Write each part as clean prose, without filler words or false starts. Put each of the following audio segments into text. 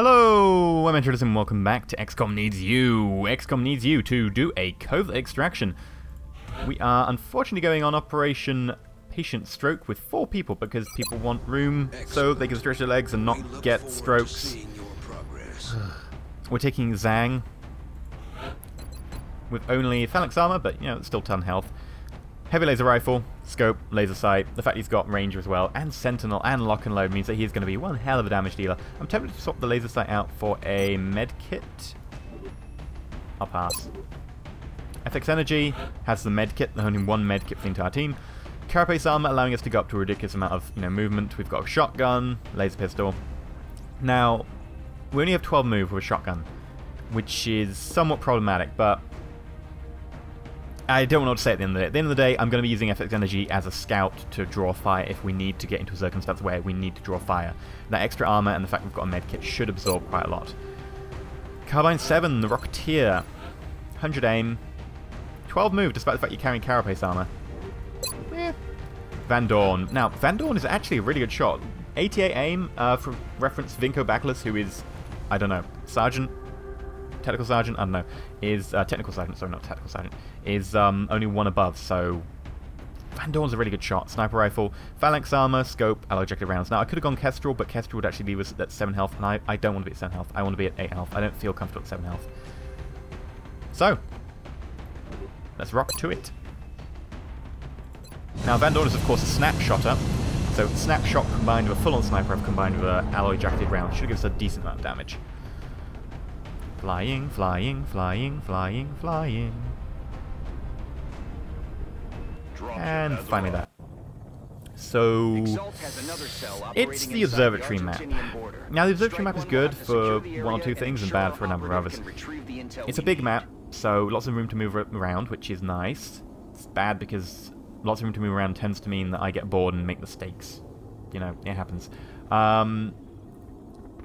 Hello, I'm EnterElysium and welcome back to XCOM Needs You. XCOM needs you to do a covert extraction. We are unfortunately going on Operation Patient Stroke with 4 people because people want room so they can stretch their legs and not get strokes. We're taking Zhang with only phalanx armor, but you know, it's still 10 health. Heavy laser rifle, scope, laser sight. The fact he's got ranger as well, and sentinel, and lock and load means that he's going to be one hell of a damage dealer. I'm tempted to swap the laser sight out for a med kit. I'll pass. FX Energy has the med kit, only one med kit for the entire team. Carapace armor allowing us to go up to a ridiculous amount of movement. We've got a shotgun, laser pistol. Now, we only have 12 move with a shotgun, which is somewhat problematic, but I don't know what to say at the end of the day. At the end of the day, I'm going to be using FX Energy as a scout to draw fire if we need to get into a circumstance where we need to draw fire. That extra armor and the fact we've got a medkit should absorb quite a lot. Carbine 7, the Rocketeer. 100 aim. 12 move, despite the fact you're carrying carapace armor. Van Dorn. Now, Van Dorn is actually a really good shot. 88 aim, for reference, Vinko Backless, who is, I don't know, Sergeant? Technical Sergeant? I don't know. Is, Technical Sergeant, sorry, not Technical Sergeant. Is, only one above, so Van Dorn's a really good shot. Sniper rifle, phalanx armor, scope, alloy ejected rounds. Now, I could have gone Kestrel, but Kestrel would actually leave us at 7 health, and I don't want to be at 7 health. I want to be at 8 health. I don't feel comfortable at 7 health. So, let's rock to it. Now, Van Dorn is, of course, a snapshotter. So, snapshot combined with a full-on sniper rifle combined with an alloy jacketed round should give us a decent amount of damage. Flying, flying, flying, flying, flying. And finally that. So, it's the observatory map. Now, the observatory map is good for 1 or 2 things and bad for a number of others. It's a big map, so lots of room to move around, which is nice. It's bad because lots of room to move around tends to mean that I get bored and make mistakes. You know, it happens.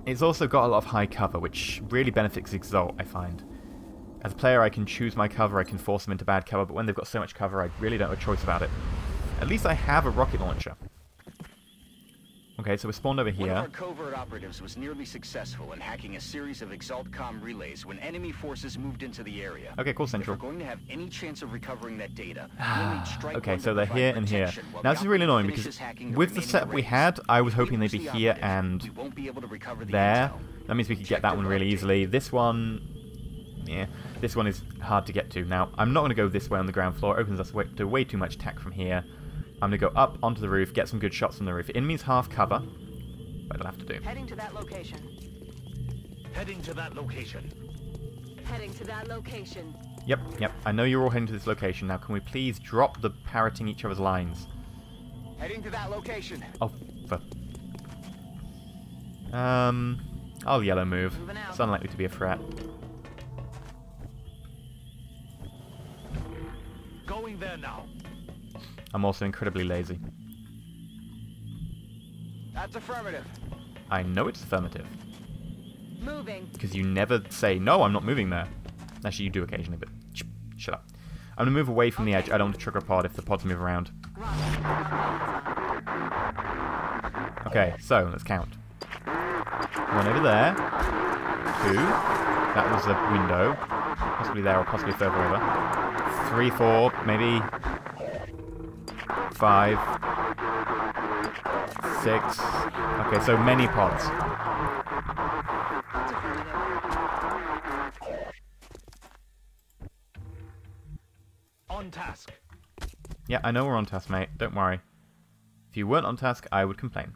It's also got a lot of high cover, which really benefits Exalt, I find. As a player, I can choose my cover, I can force them into bad cover, but when they've got so much cover, I really don't have a choice about it. At least I have a rocket launcher. Okay, so we're spawned over here. One of our covert operatives was nearly successful in hacking a series of ExaltCom relays when enemy forces moved into the area. Okay, cool, Central. If we're going to have any chance of recovering that data, we'll need strike okay, so they're here and here. Now this is really annoying because with the setup we had, I was hoping they'd be here and there. That means we could get that one really easily. This one, yeah, this one is hard to get to. Now, I'm not going to go this way on the ground floor. It opens us to way too much tech from here. I'm going to go up onto the roof, get some good shots from the roof. Enemies half cover, but it'll have to do. Heading to that location. Heading to that location. Heading to that location. Yep. I know you're all heading to this location. Now, can we please drop the parroting each other's lines? Heading to that location. Oh, for... I'll yellow move. It's unlikely to be a threat. Going there now. I'm also incredibly lazy. That's affirmative. I know it's affirmative. Moving. Because you never say, no, I'm not moving there. Actually, you do occasionally, but shut up. I'm going to move away from the edge. I don't want to trigger a pod if the pods move around. Okay, so let's count. 1 over there. 2. That was a window. Possibly there or possibly further over. 3, 4, maybe 5, 6. Okay, so many pods. On task. Yeah, I know we're on task, mate. Don't worry. If you weren't on task, I would complain.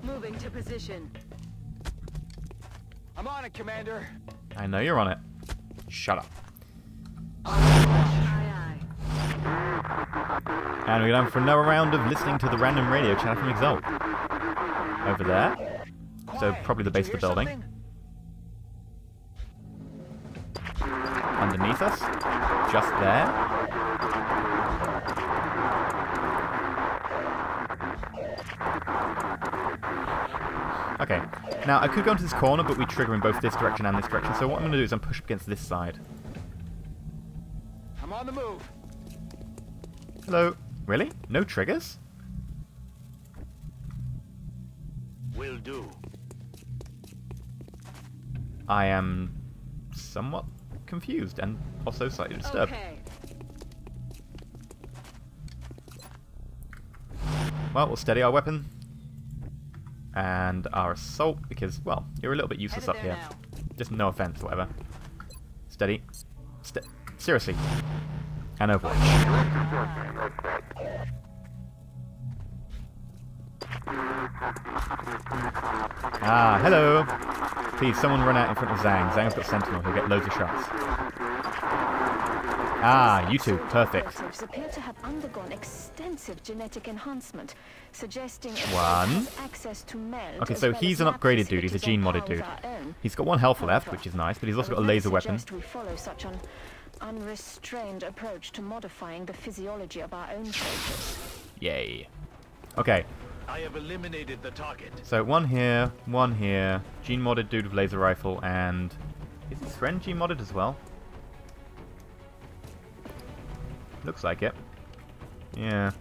Moving to position. I'm on it, Commander. I know you're on it. Shut up. Aye, And we're going for another round of listening to the random radio channel from Exalt. Over there. So probably the base of the building. Underneath us. Just there. Okay. Now, I could go into this corner, but we trigger in both this direction and this direction. So what I'm going to do is I'm push up against this side. I'm on the move. Hello. Really? No triggers? Will do. I am somewhat confused and also slightly disturbed. Okay. Well, we'll steady our weapon and our assault because, well, you're a little bit useless up Headed here. there Just no offense, whatever. Steady. Seriously. And Overwatch. Ah, hello! Please, someone run out in front of Zhang. Zhang's got Sentinel, he'll get loads of shots. Ah, you two, perfect. Operatives appear to have undergone extensive genetic enhancement, suggesting it One. has access to meld. Okay, as so well he's as an lab upgraded dude, he's a facilities on gene-modded par dude. with our own. He's got 1 health left, However, which is nice, but he's I also would got a never laser weapon. suggest we follow such an unrestrained approach to modifying the physiology of our own soldiers. Yay. Okay, I have eliminated the target. so one here, gene-modded dude with laser rifle, and... Is his friend gene-modded as well? Looks like it. Yeah.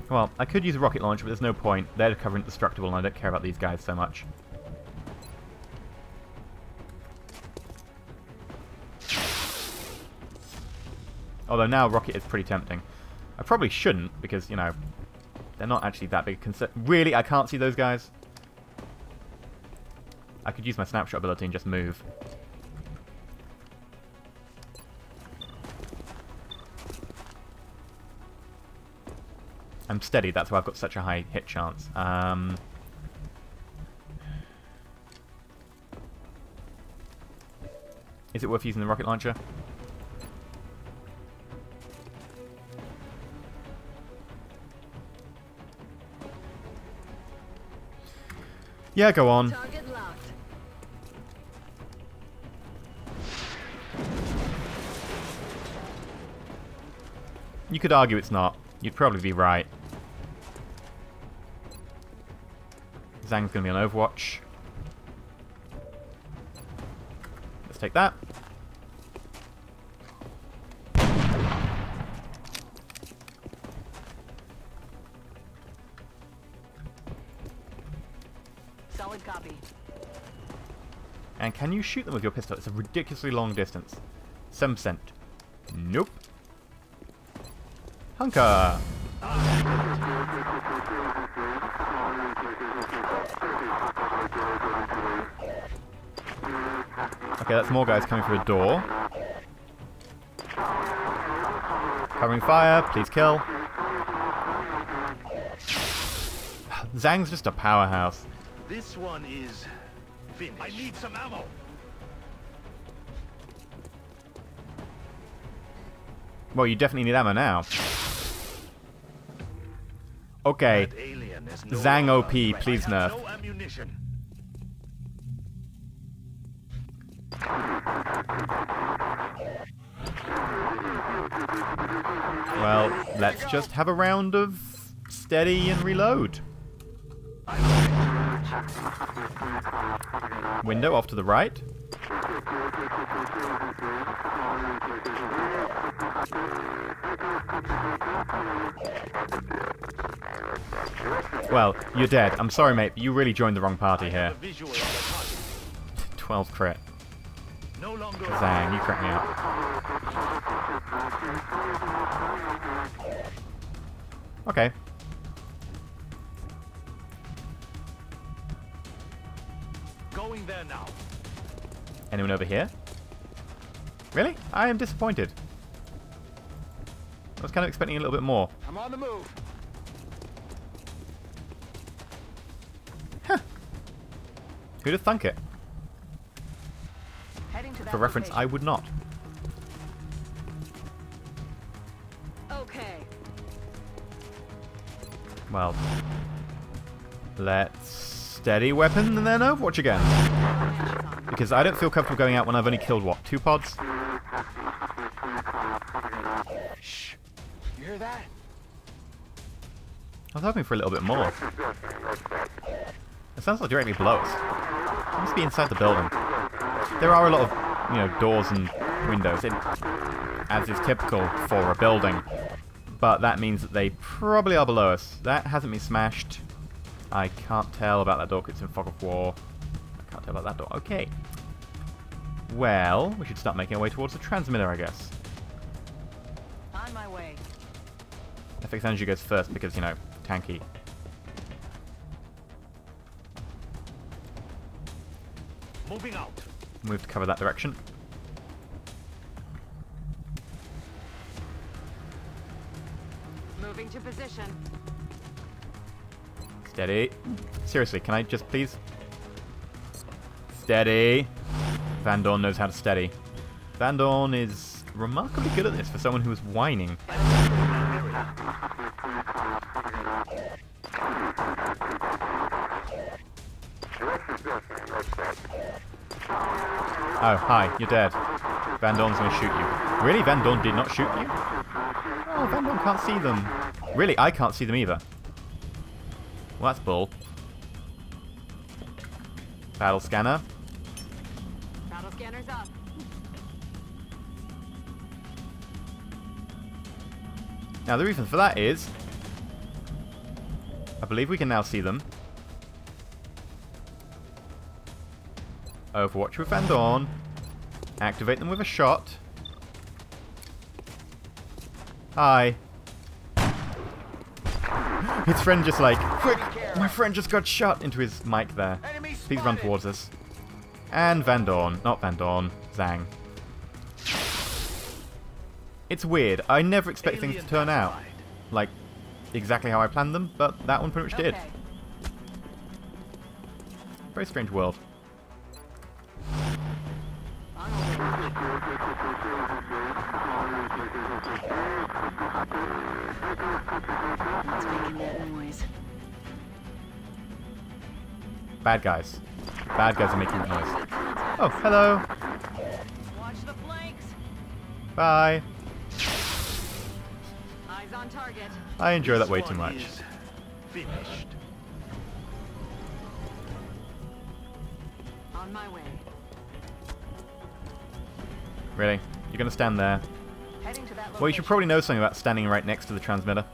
Well, I could use a rocket launcher, but there's no point. They're covering destructible, and I don't care about these guys so much. Although now rocket is pretty tempting. I probably shouldn't, because, you know, they're not actually that big a concern. Really? I can't see those guys? I could use my snapshot ability and just move. I'm steady, that's why I've got such a high hit chance. Is it worth using the rocket launcher? Yeah, go on. Target locked. You could argue it's not. You'd probably be right. Zhang's going to be on Overwatch. Let's take that. Solid copy. And can you shoot them with your pistol? It's a ridiculously long distance. 7%. Nope. Hunker! Okay, that's more guys coming through a door. Covering fire, please kill. Zhang's just a powerhouse. This one is finished. I need some ammo. Well, you definitely need ammo now. Okay, That alien is no Zhang longer OP, a threat. please I have nerf. no ammunition. Well, let's just have a round of steady and reload. Window off to the right. Well, you're dead. I'm sorry, mate, but you really joined the wrong party I here. have a visual on the target. 12 crit. No longer Zhang, you cracked me up. Okay. going there now. Anyone over here? Really? I am disappointed. I was kind of expecting a little bit more. I'm on the move. Who'd have thunk it? Heading to that For reference, I location. would not. Okay. Well, let's steady weapon and then Overwatch again. Because I don't feel comfortable going out when I've only killed, what, 2 pods? Shh. You hear that? I was hoping for a little bit more. It sounds like directly below us. It must be inside the building. There are a lot of, you know, doors and windows, as is typical for a building. But that means that they probably are below us. That hasn't been smashed. I can't tell about that door because it's in fog of war. I Can't tell about that door. Okay. Well, we should start making our way towards the transmitter, I guess. On my way. FX Energy goes first because, you know, tanky. Moving out. Move to cover that direction. Moving to position. Steady. Seriously, can I just please? Steady. Van Dorn knows how to steady. Van Dorn is remarkably good at this for someone who is whining. Oh, hi, you're dead. Van Dorn's gonna shoot you. Really? Van Dorn did not shoot you? Oh, Van Dorn can't see them. Really? I can't see them either. Well, that's bull. Battle scanner. Battle scanner's up. Now, the reason for that is, I believe we can now see them. Overwatch with Van Dorn. Activate them with a shot. Hi. His friend just like, quick! My friend just got shot into his mic there. Please run towards us. And Van Dorn. Not Van Dorn. Zhang. It's weird. I never expect things to turn out like exactly how I planned them, but that one pretty much did. Okay. Very strange world. On Overwatch. What's making that noise? Bad guys. Bad guys are making noise. Oh, hello. Watch the flanks. Bye. Eyes on target. I enjoy that way This too one much. is Finished. On my way. Really? You're gonna stand there? Heading to that location. Well, you should probably know something about standing right next to the transmitter.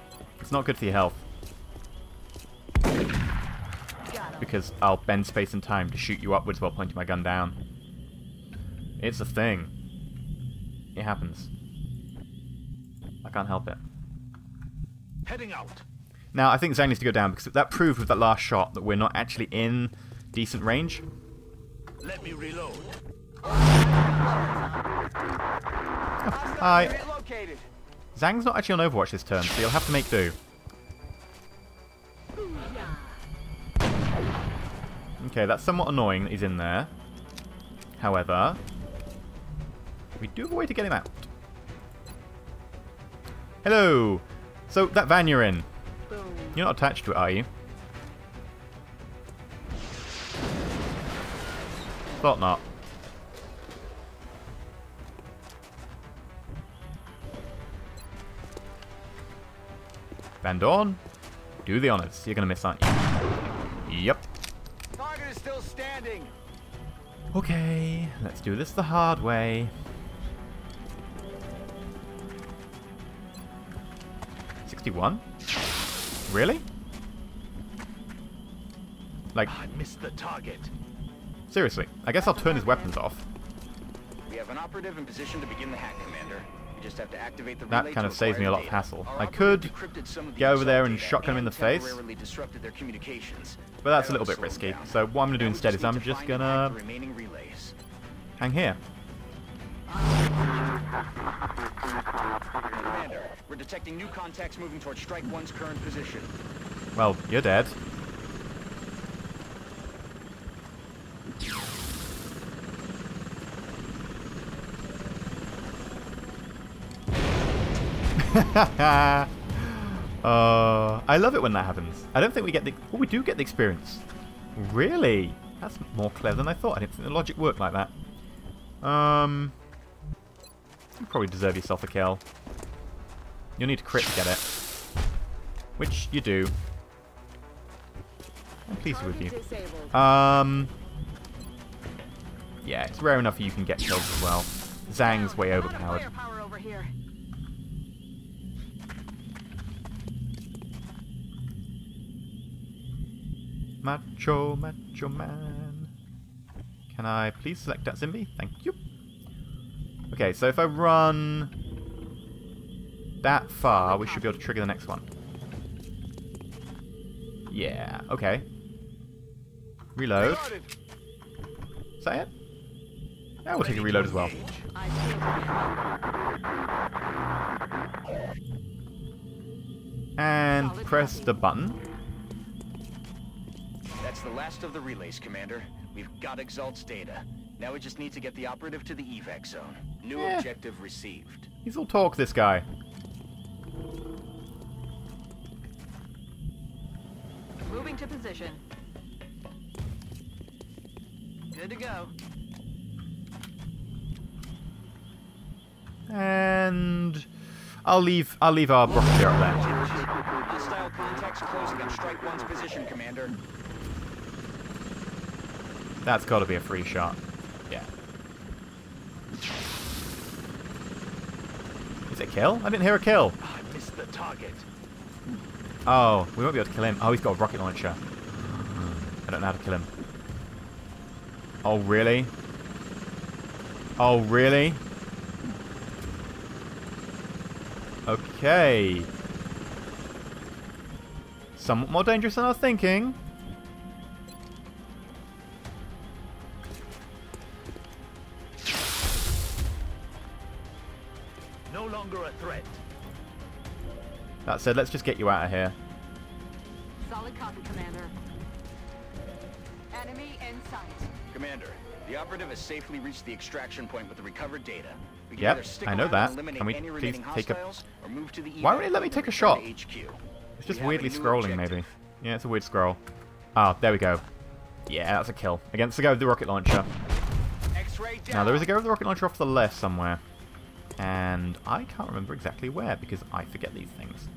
It's not good for your health, Got 'em. because I'll bend space and time to shoot you upwards while pointing my gun down. It's a thing. It happens. I can't help it. Heading out. Now, I think Zhang needs to go down, because that proved with that last shot that we're not actually in decent range. Let me reload. Hi. Zhang's not actually on Overwatch this turn, so you'll have to make do. Okay, that's somewhat annoying that he's in there. However, we do have a way to get him out. Hello! So, that van you're in, Boom. you're not attached to it, are you? Thought not. Van Dorn, do the honors. You're gonna miss, aren't you? Yep. Target is still standing. Okay, let's do this the hard way. 61? Really? Like, I missed the target. seriously, I guess I'll turn his weapons off. We have an operative in position to begin the hack, Commander. We just have to activate the That relay kind to of saves me a acquire lot the of data. hassle. Our I operative could decrypted some of the get over there and data shotgun him in the face, temporarily disrupted their communications. but that's a That'll little bit slow them risky. down. So what I'm going to do Now we instead is need I'm to just find and going hack to the remaining relays. hang here. Commander, we're detecting new contacts moving towards Strike 1's current position. Well, you're dead. I love it when that happens. I don't think we get the... Oh, we do get the experience. Really? That's more clever than I thought. I didn't think the logic worked like that. You probably deserve yourself a kill. You'll need to crit to get it. Which you do. I'm pleased with you. Disabled. Yeah, it's rare enough you can get kills as well. Zhang's way A lot of overpowered. firepower over here. Macho, macho man. Can I please select that Zimby? Thank you. Okay, so if I run that far, we should be able to trigger the next one. Yeah, okay. Reload. Is that it? Yeah, we'll take a reload as well. I see it. And press the button. That's the last of the relays, Commander. We've got Exalt's data. Now we just need to get the operative to the evac zone. New objective received. He's all talk, this guy. Moving to position. Good to go. And I'll leave our Rocketeer up there. Hostile contacts closing on Strike 1's position, Commander. That's got to be a free shot. Yeah. Is it a kill? I didn't hear a kill. I missed the target. Oh, we won't be able to kill him. Oh, he's got a rocket launcher. I don't know how to kill him. Oh, really? Oh, really? Okay. Somewhat more dangerous than I was thinking. No longer a threat. That said, let's just get you out of here. Solid copy, Commander. Enemy in sight. Commander, the operative has safely reached the extraction point with the recovered data. We can Yep, either stick I know around that. and eliminate Can we any please remaining take a... hostiles, or move to the Why evac won't it let me zone take a and shot? return to HQ. It's just We have a weirdly new scrolling, objective. maybe. Yeah, it's a weird scroll. Ah, there we go. Yeah, that's a kill. Against the guy with the rocket launcher. X-ray down. Now, there is a guy with the rocket launcher off to the left somewhere. And I can't remember exactly where, because I forget these things.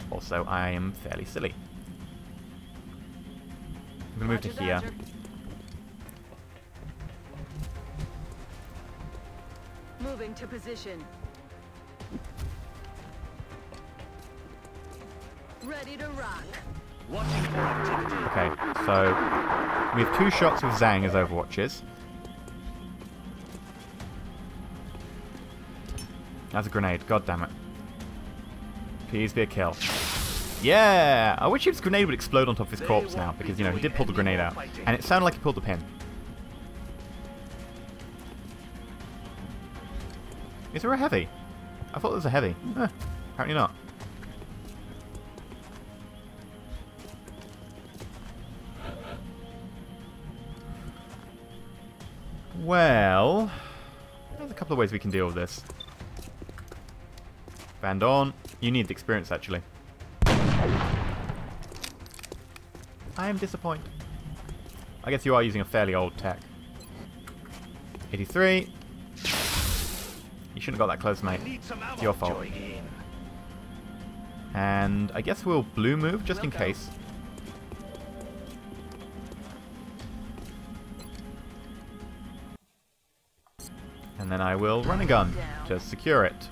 Also, I am fairly silly. I'm going to move to here. Moving to position. Ready to rock. Watching for activity. Okay, so we have 2 shots with Zhang as Overwatches. That's a grenade, god damn it. Please be a kill. Yeah! I wish his grenade would explode on top of his corpse now, because, you know, he did pull the grenade out. And it sounded like he pulled the pin. Is there a heavy? I thought there was a heavy. Apparently not. Well, there's a couple of ways we can deal with this. Van Dorn, you need the experience, actually. I am disappointed. I guess you are using a fairly old tech. 83. You shouldn't have got that close, mate. It's your fault. And I guess we'll blue move, just in case. And then I will run a gun to secure it.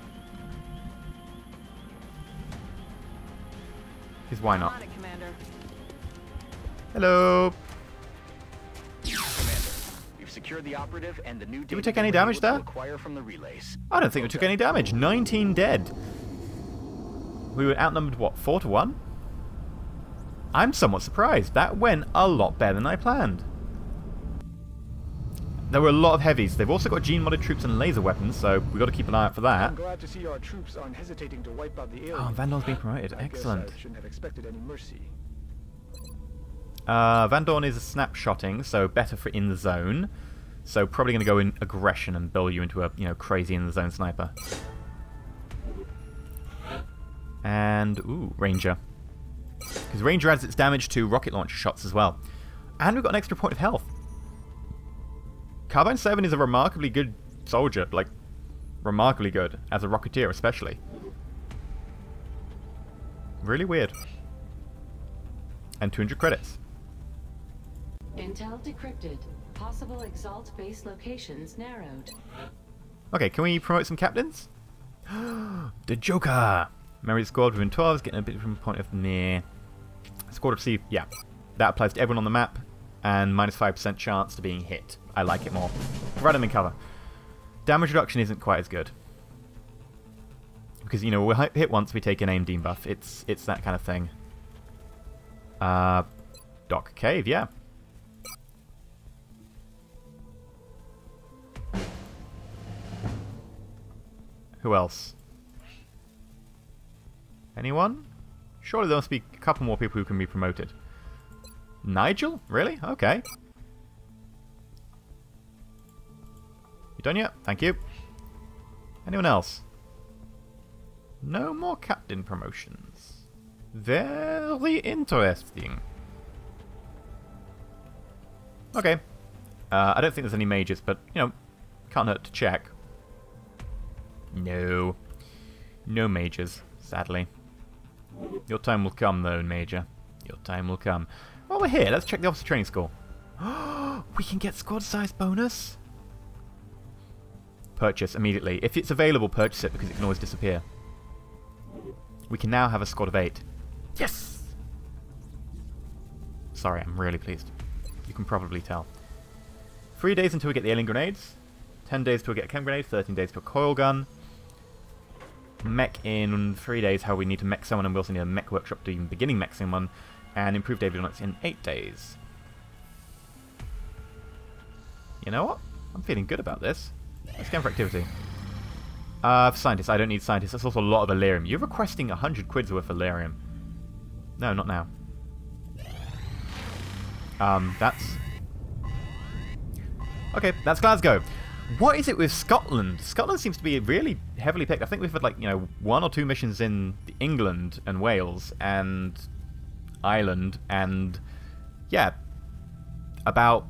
Because why not? On it, Commander. Hello! Commander, we've secured the operative and the new Did we data take any we're damage able to there? acquire from the relays. I don't think we took any damage. 19 dead. We were outnumbered, what, 4-1? I'm somewhat surprised. That went a lot better than I planned. There were a lot of heavies. They've also got gene-modded troops and laser weapons, so we've got to keep an eye out for that. I'm glad to see our troops aren't hesitating to wipe out the aliens. Oh, Van Dorn's been promoted. I Excellent. guess I shouldn't have expected any mercy. Van Dorn is a snapshotting, so better for in the zone. So probably going to go in aggression and build you into a, you know, crazy in the zone sniper. And, ooh, Ranger. Because Ranger adds its damage to rocket launcher shots as well. And we've got an extra point of health. Carbine 7 is a remarkably good soldier, like, remarkably good, as a Rocketeer especially. Really weird. And 200 credits. Intel decrypted. Possible Exalt base locations narrowed. Okay, can we promote some captains? The Joker! Memory squad within 12 is getting a bit from point of near. Squad of C, yeah. That applies to everyone on the map. and minus 5% chance to being hit. I like it more. Rather than cover. Damage reduction isn't quite as good. Because, you know, we hit once, we take an aim debuff. It's that kind of thing. Dock Cave, yeah. Who else? Anyone? Surely there must be a couple more people who can be promoted. Nigel? Really? Okay. You done yet? Thank you. Anyone else? No more captain promotions. Very interesting. Okay. I don't think there's any majors, but, you know, can't hurt to check. No. No majors, sadly. Your time will come, though, Major. Your time will come. While we're here, let's check the officer training school. We can get squad size bonus? Purchase immediately. If it's available, purchase it, because it can always disappear. We can now have a squad of 8. Yes! Sorry, I'm really pleased. You can probably tell. 3 days until we get the alien grenades. 10 days till we get a chem grenade. 13 days to a coil gun. Mech in 3 days, how we need to mech someone, and we also need a mech workshop to even beginning mech someone. And improved avionics in 8 days. You know what? I'm feeling good about this. Let's go for activity. For scientists, I don't need scientists. That's also a lot of Illyrium. You're requesting 100 quid's worth of Illyrium. No, not now. That's... Okay, that's Glasgow. What is it with Scotland? Scotland seems to be really heavily picked. I think we've had, like, you know, 1 or 2 missions in England and Wales and Ireland and, yeah, about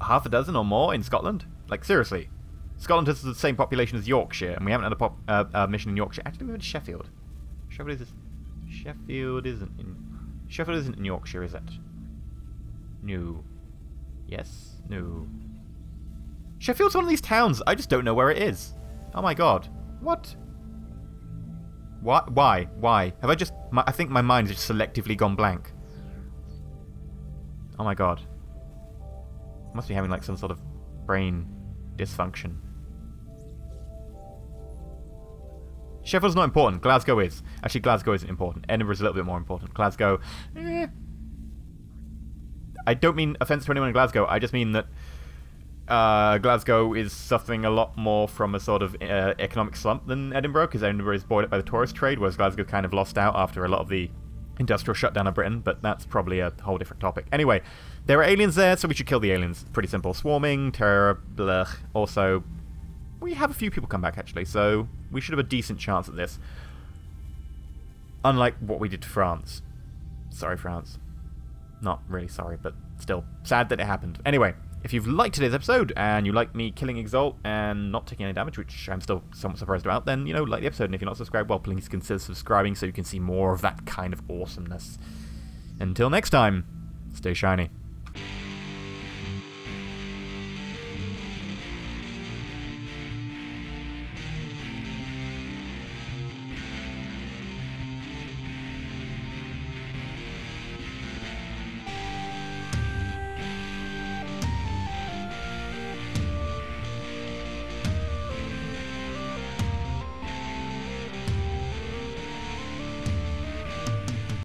half a dozen or more in Scotland. Like, seriously. Scotland has the same population as Yorkshire, and we haven't had a mission in Yorkshire. Actually, we went to Sheffield. Sheffield isn't in Yorkshire, is it? No. Yes. No. Sheffield's one of these towns. I just don't know where it is. Oh my god. What? What? Why? Why? Have I just... I think my mind's just selectively gone blank. Oh my god. I must be having like some sort of brain dysfunction. Sheffield's not important. Glasgow is. Actually, Glasgow isn't important. Edinburgh's a little bit more important. Glasgow... I don't mean offense to anyone in Glasgow. I just mean that Glasgow is suffering a lot more from a sort of economic slump than Edinburgh, because Edinburgh is buoyed up by the tourist trade, whereas Glasgow kind of lost out after a lot of the industrial shutdown of Britain, but that's probably a whole different topic. Anyway, there are aliens there, so we should kill the aliens. Pretty simple. Swarming, terror, blech. Also, we have a few people come back, actually, so we should have a decent chance at this. Unlike what we did to France. Sorry, France. Not really sorry, but still sad that it happened. Anyway, if you've liked today's episode and you like me killing Exalt and not taking any damage, which I'm still somewhat surprised about, then, you know, like the episode. And if you're not subscribed, well, please consider subscribing so you can see more of that kind of awesomeness. Until next time, stay shiny.